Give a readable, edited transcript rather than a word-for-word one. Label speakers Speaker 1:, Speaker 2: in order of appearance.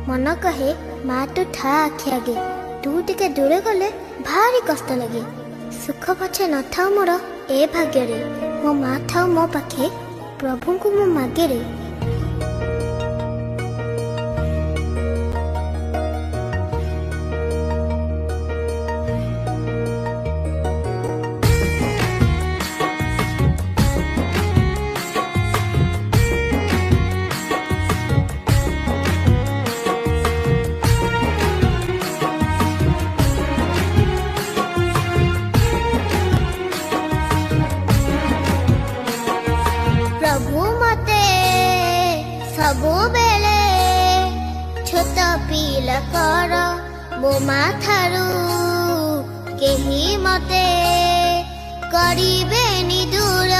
Speaker 1: मन कहे माँ तू था आखि आगे, तू टिके दूरे गले भारी कष्ट लगे। सुख पछे न था मोर ए भाग्य रे, मो माँ था मो पाखे प्रभु को मो मागे रे। प्रभु मते सबु बेले छोट पिला कर मो माथारू केही मते करिबेनी दूर।